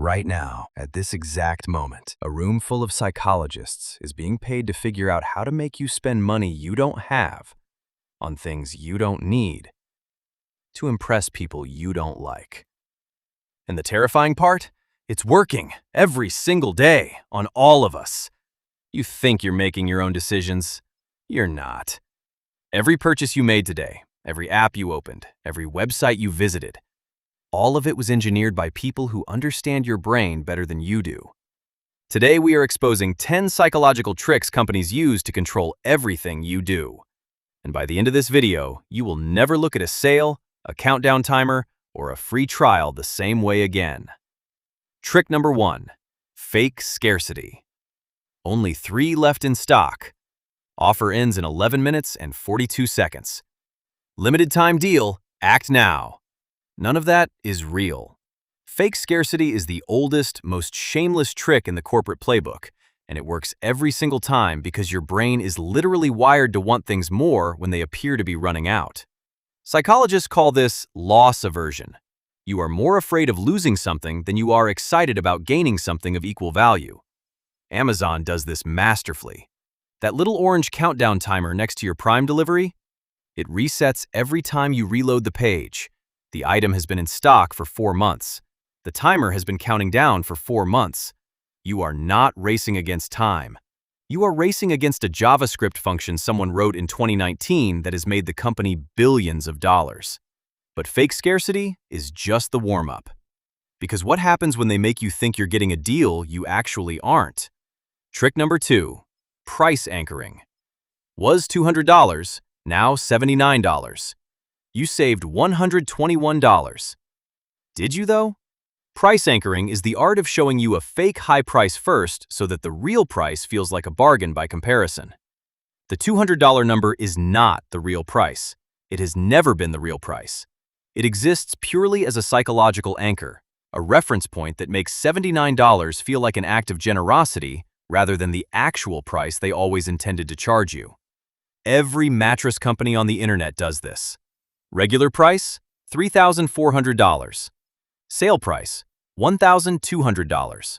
Right now, at this exact moment, a room full of psychologists is being paid to figure out how to make you spend money you don't have on things you don't need to impress people you don't like. And the terrifying part? It's working every single day on all of us. You think you're making your own decisions. You're not. Every purchase you made today, every app you opened, every website you visited, all of it was engineered by people who understand your brain better than you do. Today, we are exposing 10 psychological tricks companies use to control everything you do. And by the end of this video, you will never look at a sale, a countdown timer, or a free trial the same way again. Trick number 1, fake scarcity. Only 3 left in stock. Offer ends in 11 minutes and 42 seconds. Limited time deal, act now. None of that is real. Fake scarcity is the oldest, most shameless trick in the corporate playbook, and it works every single time because your brain is literally wired to want things more when they appear to be running out. Psychologists call this loss aversion. You are more afraid of losing something than you are excited about gaining something of equal value. Amazon does this masterfully. That little orange countdown timer next to your Prime delivery? It resets every time you reload the page. The item has been in stock for 4 months. The timer has been counting down for 4 months. You are not racing against time. You are racing against a JavaScript function someone wrote in 2019 that has made the company billions of dollars. But fake scarcity is just the warm-up. Because what happens when they make you think you're getting a deal you actually aren't? Trick number 2, price anchoring. Was $200, now $79. You saved $121. Did you though? Price anchoring is the art of showing you a fake high price first so that the real price feels like a bargain by comparison. The $200 number is not the real price. It has never been the real price. It exists purely as a psychological anchor, a reference point that makes $79 feel like an act of generosity rather than the actual price they always intended to charge you. Every mattress company on the internet does this. Regular price, $3,400. Sale price, $1,200.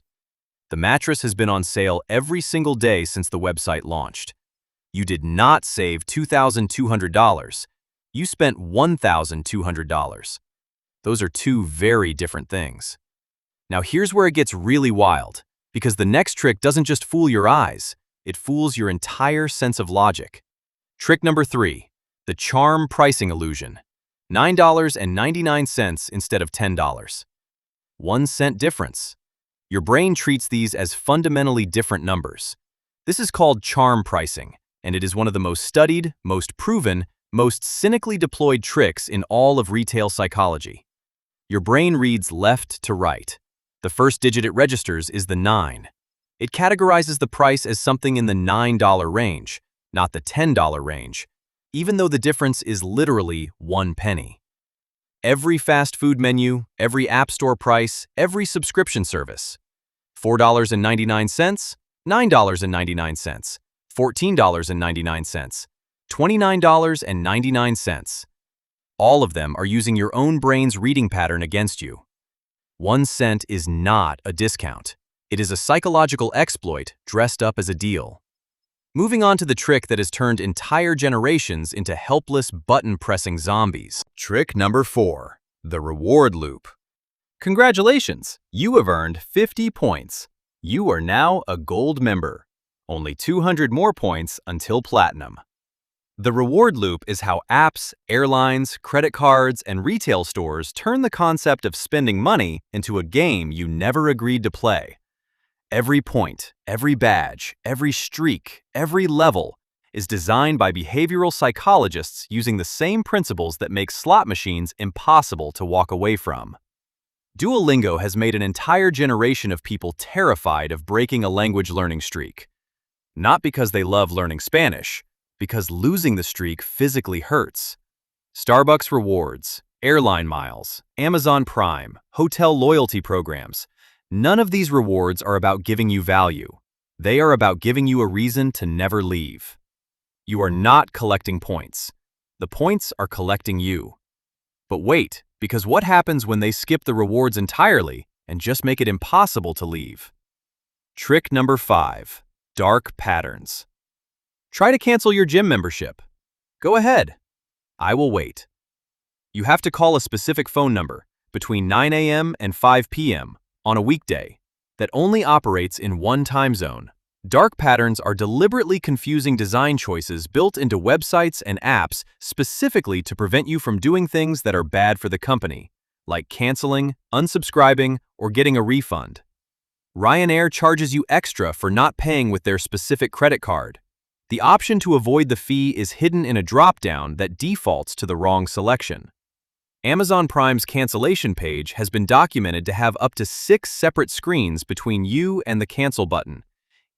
The mattress has been on sale every single day since the website launched. You did not save $2,200. You spent $1,200. Those are 2 very different things. Now here's where it gets really wild, because the next trick doesn't just fool your eyes, it fools your entire sense of logic. Trick number 3, the charm pricing illusion. $9.99 instead of $10. 1 cent difference. Your brain treats these as fundamentally different numbers. This is called charm pricing, and it is one of the most studied, most proven, most cynically deployed tricks in all of retail psychology. Your brain reads left to right. The first digit it registers is the 9. It categorizes the price as something in the $9 range, not the $10 range, even though the difference is literally 1 penny. Every fast food menu, every app store price, every subscription service. $4.99, $9.99, $14.99, $29.99. All of them are using your own brain's reading pattern against you. 1 cent is not a discount. It is a psychological exploit dressed up as a deal. Moving on to the trick that has turned entire generations into helpless button-pressing zombies. Trick number 4, the reward loop. Congratulations, you have earned 50 points. You are now a gold member. Only 200 more points until platinum. The reward loop is how apps, airlines, credit cards, and retail stores turn the concept of spending money into a game you never agreed to play. Every point, every badge, every streak, every level is designed by behavioral psychologists using the same principles that make slot machines impossible to walk away from. Duolingo has made an entire generation of people terrified of breaking a language learning streak. Not because they love learning Spanish, because losing the streak physically hurts. Starbucks rewards, airline miles, Amazon Prime, hotel loyalty programs. None of these rewards are about giving you value. They are about giving you a reason to never leave. You are not collecting points. The points are collecting you. But wait, because what happens when they skip the rewards entirely and just make it impossible to leave. Trick number 5. Dark patterns. Try to cancel your gym membership. Go ahead. I will wait. You have to call a specific phone number between 9 a.m. and 5 p.m. on a weekday that only operates in one time zone. Dark patterns are deliberately confusing design choices built into websites and apps specifically to prevent you from doing things that are bad for the company, like canceling, unsubscribing, or getting a refund. Ryanair charges you extra for not paying with their specific credit card. The option to avoid the fee is hidden in a drop-down that defaults to the wrong selection. Amazon Prime's cancellation page has been documented to have up to 6 separate screens between you and the cancel button,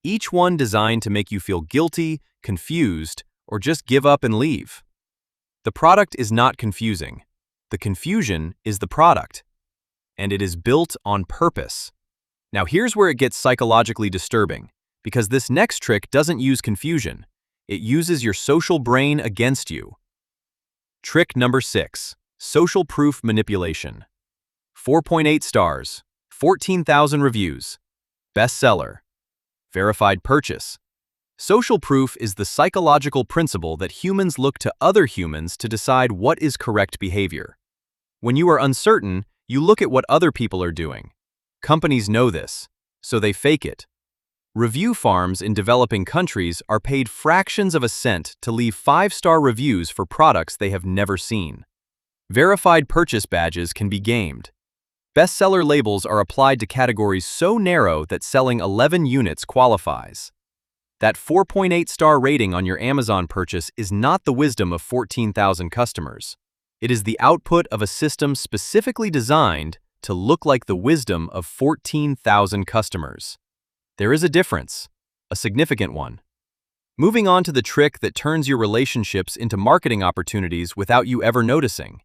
each one designed to make you feel guilty, confused, or just give up and leave. The product is not confusing. The confusion is the product, and it is built on purpose. Now here's where it gets psychologically disturbing, because this next trick doesn't use confusion. It uses your social brain against you. Trick number 6. Social proof manipulation. 4.8 stars, 14,000 reviews. Bestseller. Verified purchase. Social proof is the psychological principle that humans look to other humans to decide what is correct behavior. When you are uncertain, you look at what other people are doing. Companies know this, so they fake it. Review farms in developing countries are paid fractions of a cent to leave 5-star reviews for products they have never seen. Verified purchase badges can be gamed. Bestseller labels are applied to categories so narrow that selling 11 units qualifies. That 4.8-star rating on your Amazon purchase is not the wisdom of 14,000 customers. It is the output of a system specifically designed to look like the wisdom of 14,000 customers. There is a difference, a significant one. Moving on to the trick that turns your relationships into marketing opportunities without you ever noticing.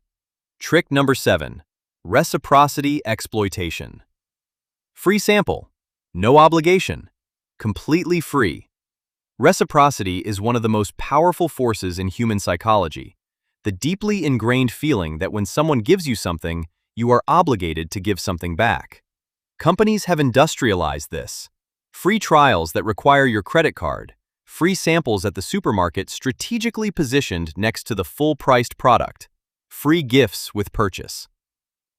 Trick number 7. Reciprocity exploitation. Free sample. No obligation. Completely free. Reciprocity is one of the most powerful forces in human psychology. The deeply ingrained feeling that when someone gives you something, you are obligated to give something back. Companies have industrialized this. Free trials that require your credit card. Free samples at the supermarket strategically positioned next to the full-priced product. Free gifts with purchase.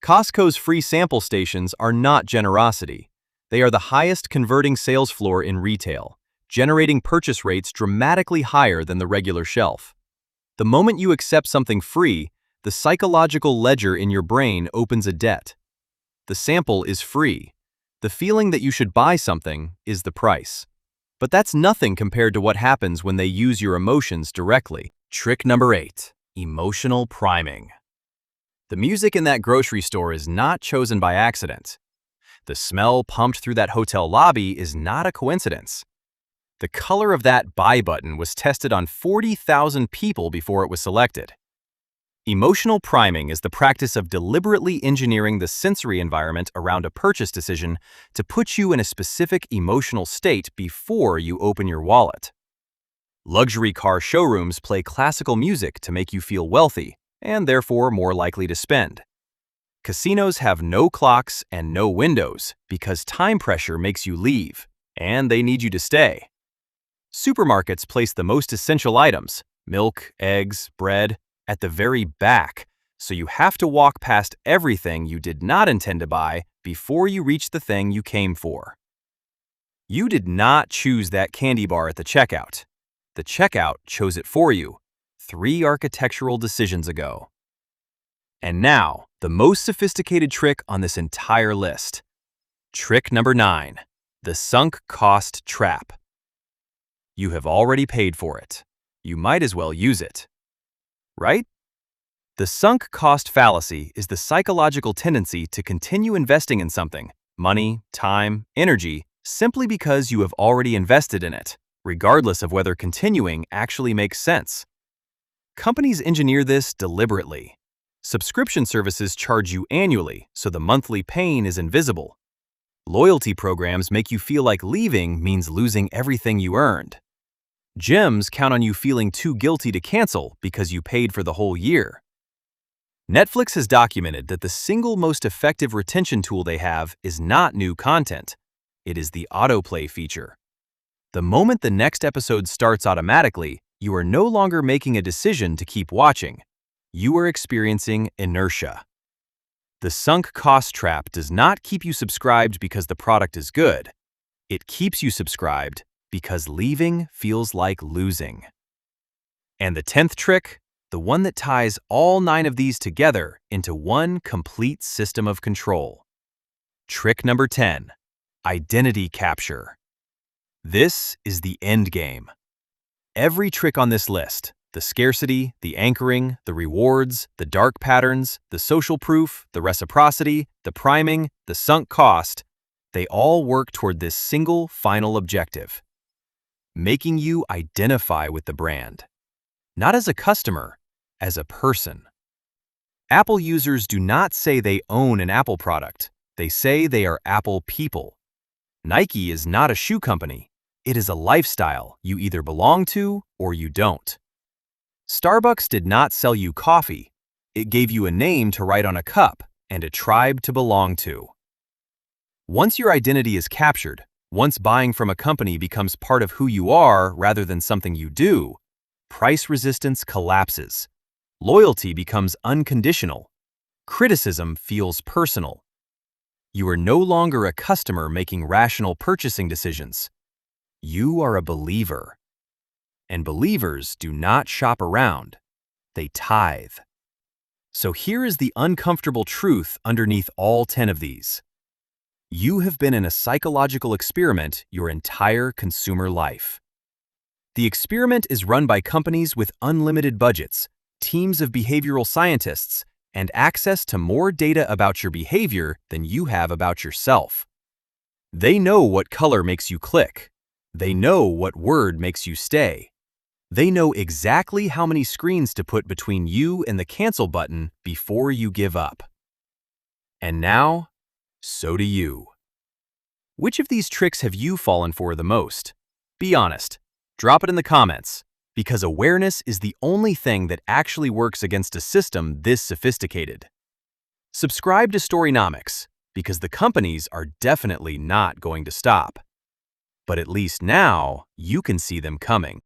Costco's free sample stations are not generosity. They are the highest converting sales floor in retail, generating purchase rates dramatically higher than the regular shelf. The moment you accept something free, the psychological ledger in your brain opens a debt. The sample is free. The feeling that you should buy something is the price. But that's nothing compared to what happens when they use your emotions directly. Trick number 8. Emotional priming. The music in that grocery store is not chosen by accident. The smell pumped through that hotel lobby is not a coincidence. The color of that buy button was tested on 40,000 people before it was selected. Emotional priming is the practice of deliberately engineering the sensory environment around a purchase decision to put you in a specific emotional state before you open your wallet. Luxury car showrooms play classical music to make you feel wealthy and therefore more likely to spend. Casinos have no clocks and no windows because time pressure makes you leave, and they need you to stay. Supermarkets place the most essential items, milk, eggs, bread, at the very back, so you have to walk past everything you did not intend to buy before you reach the thing you came for. You did not choose that candy bar at the checkout. The checkout chose it for you 3 architectural decisions ago. And now, the most sophisticated trick on this entire list. Trick number 9. The sunk cost trap. You have already paid for it. You might as well use it. Right? The sunk cost fallacy is the psychological tendency to continue investing in something, money, time, energy, simply because you have already invested in it, regardless of whether continuing actually makes sense. Companies engineer this deliberately. Subscription services charge you annually, so the monthly pain is invisible. Loyalty programs make you feel like leaving means losing everything you earned. Gyms count on you feeling too guilty to cancel because you paid for the whole year. Netflix has documented that the single most effective retention tool they have is not new content. It is the autoplay feature. The moment the next episode starts automatically, you are no longer making a decision to keep watching. You are experiencing inertia. The sunk cost trap does not keep you subscribed because the product is good. It keeps you subscribed because leaving feels like losing. And the 10th trick, the one that ties all 9 of these together into one complete system of control. Trick number 10, identity capture. This is the end game. Every trick on this list, the scarcity, the anchoring, the rewards, the dark patterns, the social proof, the reciprocity, the priming, the sunk cost, they all work toward this single final objective, making you identify with the brand. Not as a customer, as a person. Apple users do not say they own an Apple product. They say they are Apple people. Nike is not a shoe company. It is a lifestyle you either belong to or you don't. Starbucks did not sell you coffee. It gave you a name to write on a cup and a tribe to belong to. Once your identity is captured, once buying from a company becomes part of who you are rather than something you do, price resistance collapses. Loyalty becomes unconditional. Criticism feels personal. You are no longer a customer making rational purchasing decisions. You are a believer. And believers do not shop around. They tithe. So here is the uncomfortable truth underneath all 10 of these. You have been in a psychological experiment your entire consumer life. The experiment is run by companies with unlimited budgets, teams of behavioral scientists, and access to more data about your behavior than you have about yourself. They know what color makes you click. They know what word makes you stay. They know exactly how many screens to put between you and the cancel button before you give up. And now, so do you. Which of these tricks have you fallen for the most? Be honest. Drop it in the comments, because awareness is the only thing that actually works against a system this sophisticated. Subscribe to Storynomics, because the companies are definitely not going to stop. But at least now, you can see them coming.